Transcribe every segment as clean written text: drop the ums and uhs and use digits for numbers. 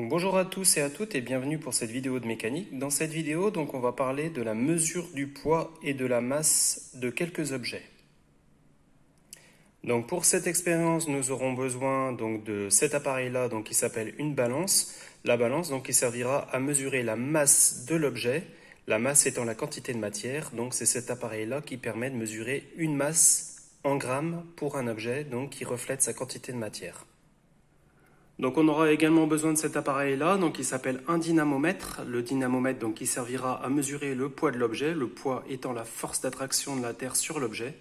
Donc bonjour à tous et à toutes et bienvenue pour cette vidéo de mécanique. Dans cette vidéo, on va parler de la mesure du poids et de la masse de quelques objets. Donc pour cette expérience, nous aurons besoin de cet appareil-là qui s'appelle une balance. La balance qui servira à mesurer la masse de l'objet, la masse étant la quantité de matière. Donc c'est cet appareil-là qui permet de mesurer une masse en grammes pour un objet qui reflète sa quantité de matière. Donc on aura également besoin de cet appareil-là, qui s'appelle un dynamomètre. Le dynamomètre qui servira à mesurer le poids de l'objet, le poids étant la force d'attraction de la Terre sur l'objet.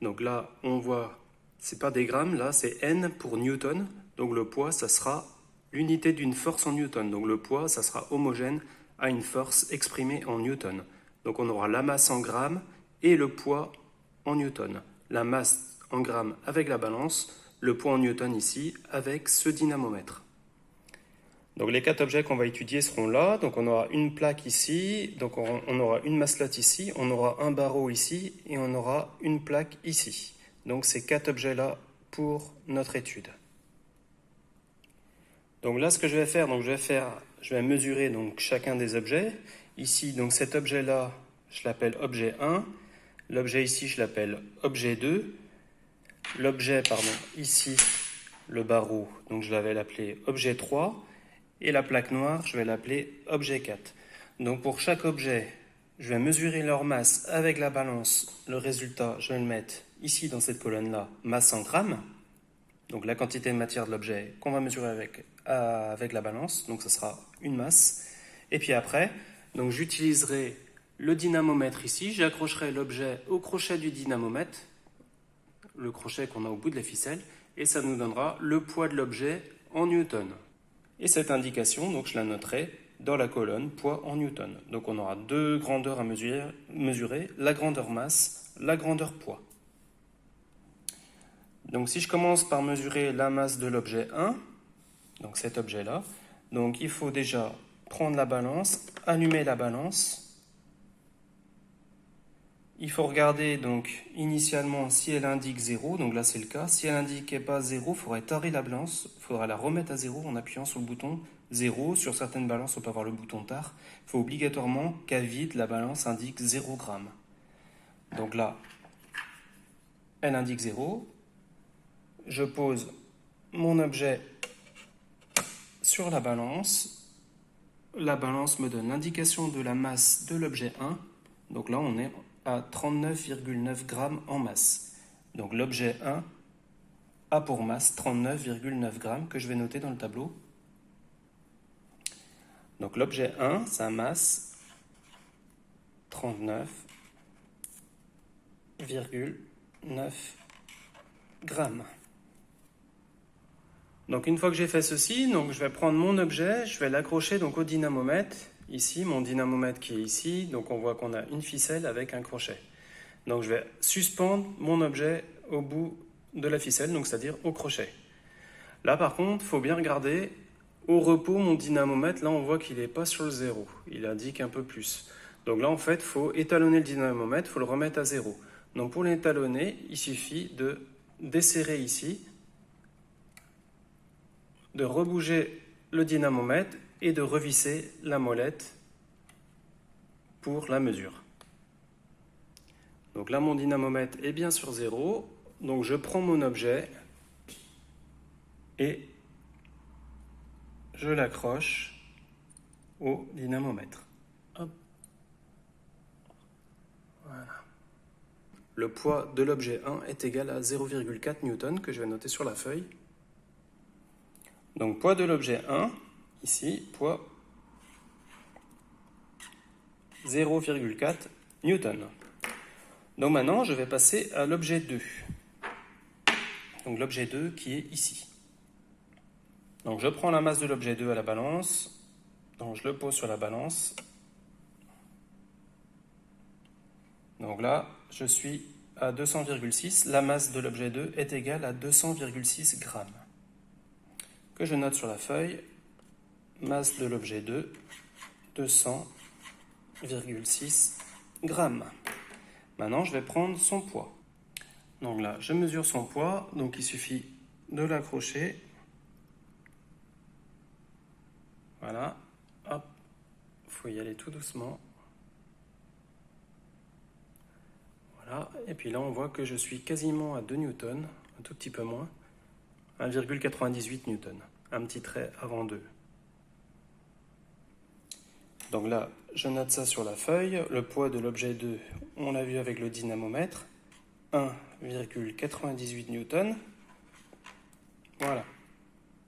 Donc là, on voit, c'est pas des grammes, là c'est N pour Newton. Donc le poids, ça sera l'unité d'une force en Newton. Donc le poids, ça sera homogène à une force exprimée en Newton. Donc on aura la masse en grammes et le poids en Newton. La masse en grammes avec la balance, le poids en Newton ici avec ce dynamomètre. Donc les 4 objets qu'on va étudier seront là. Donc on aura une plaque ici, on aura une masselotte ici, on aura un barreau ici et on aura une plaque ici. Donc ces 4 objets-là pour notre étude. Donc là ce que je vais faire, je vais mesurer chacun des objets. Ici, cet objet-là, je l'appelle objet 1. L'objet ici, je l'appelle objet 2. L'objet, ici, le barreau, je vais l'appeler objet 3. Et la plaque noire, je vais l'appeler objet 4. Donc pour chaque objet, je vais mesurer leur masse avec la balance. Le résultat, je vais le mettre ici dans cette colonne-là, masse en grammes. Donc la quantité de matière de l'objet qu'on va mesurer avec la balance. Donc ce sera une masse. Et puis après, j'utiliserai le dynamomètre ici. J'accrocherai l'objet au crochet du dynamomètre, le crochet qu'on a au bout de la ficelle, et ça nous donnera le poids de l'objet en newton. Et cette indication, je la noterai dans la colonne poids en newton. Donc on aura 2 grandeurs à mesurer, la grandeur masse, la grandeur poids. Donc si je commence par mesurer la masse de l'objet 1, donc cet objet-là, il faut déjà prendre la balance, allumer la balance. Il faut regarder initialement si elle indique 0, donc là c'est le cas. Si elle n'indiquait pas 0, il faudrait tarer la balance, il faudra la remettre à 0 en appuyant sur le bouton 0. Sur certaines balances, on peut avoir le bouton tare. Il faut obligatoirement qu'à vide, la balance indique 0 g. Donc là, elle indique 0. Je pose mon objet sur la balance. La balance me donne l'indication de la masse de l'objet 1. Donc là, on est à 39,9 grammes en masse. Donc l'objet 1 a pour masse 39,9 grammes que je vais noter dans le tableau. Donc l'objet 1, sa masse 39,9 grammes. Donc une fois que j'ai fait ceci, je vais prendre mon objet, je vais l'accrocher au dynamomètre. Ici, mon dynamomètre qui est ici, on voit qu'on a une ficelle avec un crochet. Donc je vais suspendre mon objet au bout de la ficelle, c'est-à-dire au crochet. Là par contre, il faut bien regarder, au repos, mon dynamomètre, là on voit qu'il n'est pas sur le 0, il indique un peu plus. Donc là en fait, il faut étalonner le dynamomètre, il faut le remettre à 0. Donc pour l'étalonner, il suffit de desserrer ici, de rebouger le dynamomètre et de revisser la molette pour la mesure. Donc là, mon dynamomètre est bien sur 0. Donc je prends mon objet et je l'accroche au dynamomètre. Hop. Voilà. Le poids de l'objet 1 est égal à 0,4 Newton que je vais noter sur la feuille. Donc poids de l'objet 1, ici, poids 0,4 Newton. Donc maintenant, je vais passer à l'objet 2. Donc l'objet 2 qui est ici. Donc je prends la masse de l'objet 2 à la balance. Donc je le pose sur la balance. Donc là, je suis à 200,6. La masse de l'objet 2 est égale à 200,6 grammes. Que je note sur la feuille, masse de l'objet 2, 200,6 grammes. Maintenant, je vais prendre son poids. Donc là, je mesure son poids, donc il suffit de l'accrocher Voilà, hop, faut y aller tout doucement. Voilà, et puis là on voit que je suis quasiment à 2 newtons, un tout petit peu moins, 1,98 newtons, un petit trait avant 2. Donc là, je note ça sur la feuille. Le poids de l'objet 2, on l'a vu avec le dynamomètre, 1,98 newtons. Voilà.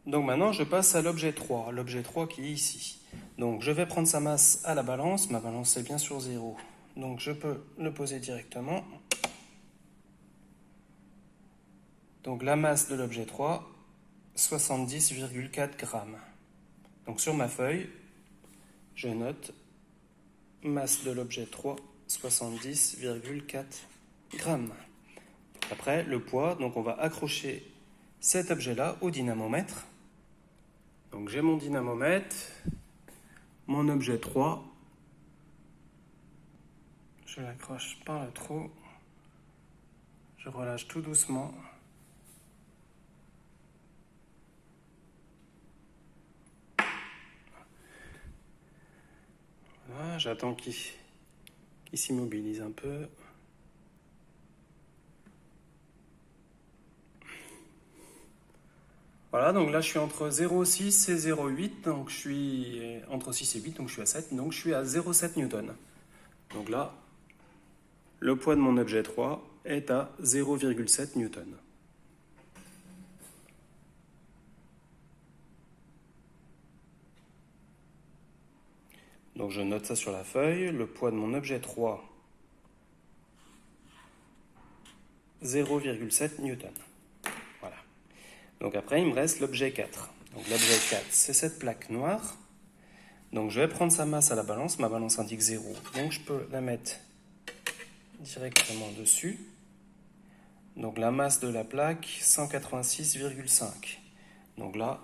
Donc maintenant, je passe à l'objet 3, l'objet 3 qui est ici. Donc je vais prendre sa masse à la balance. Ma balance est bien sûr 0. Donc je peux le poser directement. Donc la masse de l'objet 3, 70,4 grammes. Donc sur ma feuille, je note masse de l'objet 3, 70,4 grammes. Après, le poids, donc on va accrocher cet objet-là au dynamomètre. Donc j'ai mon dynamomètre, mon objet 3. Je l'accroche par le trou. Je relâche tout doucement. Voilà, j'attends qu'il s'immobilise un peu. Voilà, donc là je suis entre 0,6 et 0,8, donc je suis entre 6 et 8, donc je suis à 7, donc je suis à 0,7 newton. Donc là, le poids de mon objet 3 est à 0,7 newton. Donc je note ça sur la feuille, le poids de mon objet 3, 0,7 newton. Voilà. Donc après, il me reste l'objet 4. Donc l'objet 4, c'est cette plaque noire. Donc je vais prendre sa masse à la balance. Ma balance indique 0. Donc je peux la mettre directement dessus. Donc la masse de la plaque, 186,5. Donc là,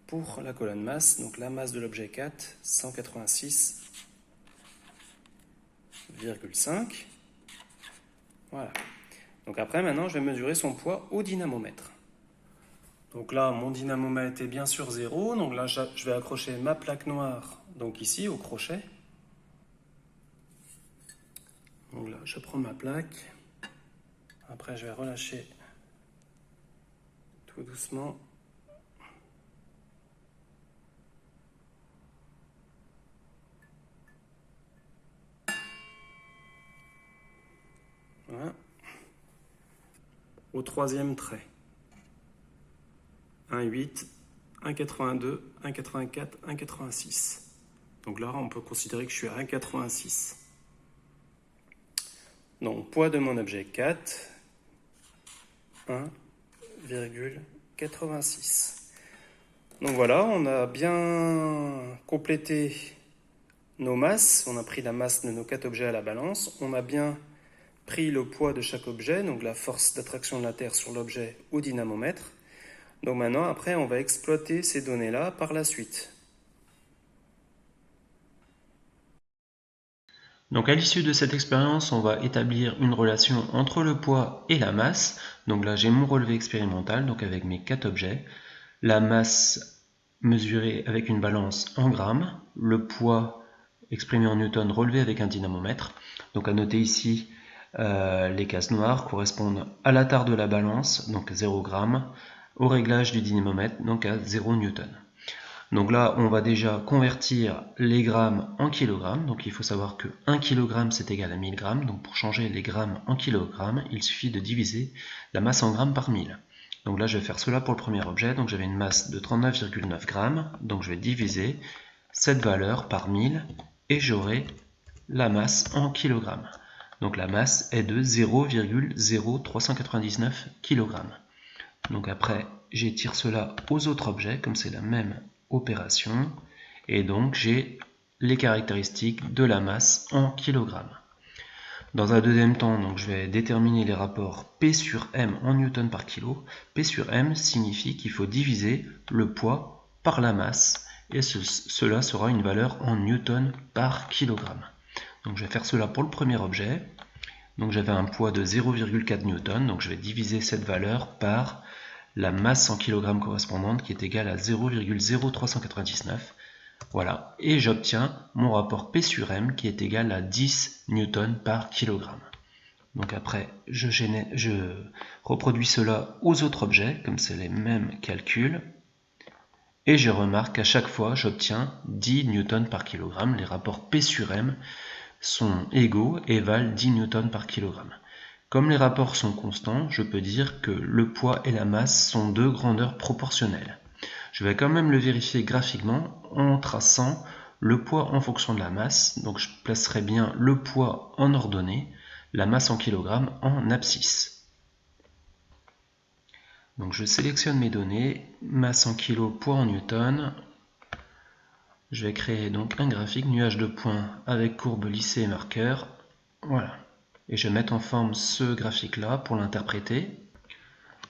pour la colonne masse, donc la masse de l'objet 4, 186,5. Voilà. Donc après, maintenant, je vais mesurer son poids au dynamomètre. Donc là, mon dynamomètre est bien sûr 0. Donc là, je vais accrocher ma plaque noire, donc ici, au crochet. Donc là, je prends ma plaque. Après, je vais relâcher tout doucement. Voilà. Au troisième trait. 1,8, 1,82, 1,84, 1,86. Donc là, on peut considérer que je suis à 1,86. Donc, poids de mon objet 4, 1,86. Donc voilà, on a bien complété nos masses. On a pris la masse de nos 4 objets à la balance. On a bien pris le poids de chaque objet, donc la force d'attraction de la Terre sur l'objet au dynamomètre. Donc maintenant, après, on va exploiter ces données-là par la suite. Donc à l'issue de cette expérience, on va établir une relation entre le poids et la masse. Donc là, j'ai mon relevé expérimental, donc avec mes 4 objets. La masse mesurée avec une balance en grammes, le poids exprimé en newton relevé avec un dynamomètre. Donc à noter ici, les cases noires correspondent à la tare de la balance, donc 0 g, au réglage du dynamomètre, donc à 0 newton. Donc là, on va déjà convertir les grammes en kilogrammes. Donc il faut savoir que 1 kg c'est égal à 1000 grammes. Donc pour changer les grammes en kilogrammes, il suffit de diviser la masse en grammes par 1000. Donc là, je vais faire cela pour le premier objet. Donc j'avais une masse de 39,9 grammes. Donc je vais diviser cette valeur par 1000 et j'aurai la masse en kilogrammes. Donc la masse est de 0,0399 kg. Donc après, j'étire cela aux autres objets, comme c'est la même opération, et donc j'ai les caractéristiques de la masse en kilogrammes. Dans un deuxième temps, donc, je vais déterminer les rapports P sur M en newton par kilo. P sur M signifie qu'il faut diviser le poids par la masse, et cela sera une valeur en newton par kilogramme. Donc je vais faire cela pour le premier objet. Donc j'avais un poids de 0,4 newton, donc je vais diviser cette valeur par la masse en kilogrammes correspondante qui est égale à 0,0399. Voilà, et j'obtiens mon rapport P sur M qui est égal à 10 newtons par kilogramme. Donc après, je reproduis cela aux autres objets, comme c'est les mêmes calculs, et je remarque qu'à chaque fois, j'obtiens 10 newtons par kilogramme. Les rapports P sur M sont égaux et valent 10 newtons par kilogramme. Comme les rapports sont constants, je peux dire que le poids et la masse sont deux grandeurs proportionnelles. Je vais quand même le vérifier graphiquement en traçant le poids en fonction de la masse. Donc je placerai bien le poids en ordonnée, la masse en kilogrammes en abscisse. Donc je sélectionne mes données, masse en kilo, poids en newton. Je vais créer donc un graphique nuage de points avec courbe lissée et marqueur. Voilà. Et je vais mettre en forme ce graphique-là pour l'interpréter.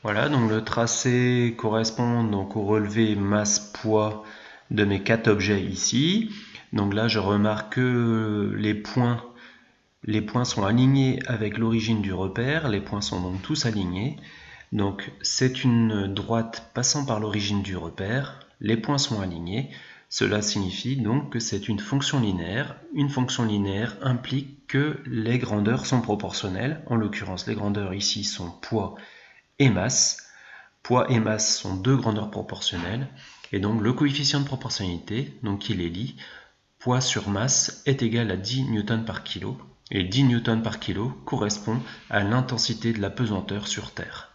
Voilà, donc le tracé correspond donc au relevé masse-poids de mes 4 objets ici. Donc là, je remarque que les points sont alignés avec l'origine du repère. Les points sont donc tous alignés. Donc c'est une droite passant par l'origine du repère. Les points sont alignés. Cela signifie donc que c'est une fonction linéaire. Une fonction linéaire implique que les grandeurs sont proportionnelles. En l'occurrence, les grandeurs ici sont poids et masse. Poids et masse sont deux grandeurs proportionnelles. Et donc le coefficient de proportionnalité, donc qui les lie, poids sur masse est égal à 10 newtons par kilo. Et 10 newtons par kilo correspond à l'intensité de la pesanteur sur Terre.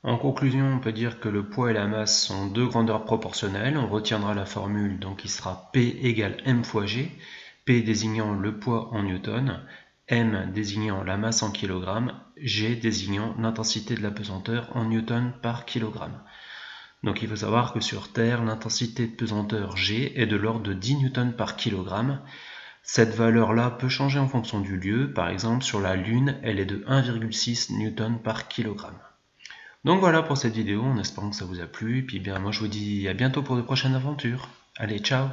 En conclusion, on peut dire que le poids et la masse sont deux grandeurs proportionnelles. On retiendra la formule donc qui sera P égale M fois G, P désignant le poids en newton, M désignant la masse en kilogrammes, G désignant l'intensité de la pesanteur en newton par kilogramme. Donc il faut savoir que sur Terre, l'intensité de pesanteur G est de l'ordre de 10 newtons par kilogramme. Cette valeur-là peut changer en fonction du lieu. Par exemple, sur la Lune, elle est de 1,6 newtons par kilogramme. Donc voilà pour cette vidéo, en espérant que ça vous a plu. Et puis bien moi je vous dis à bientôt pour de prochaines aventures. Allez, ciao!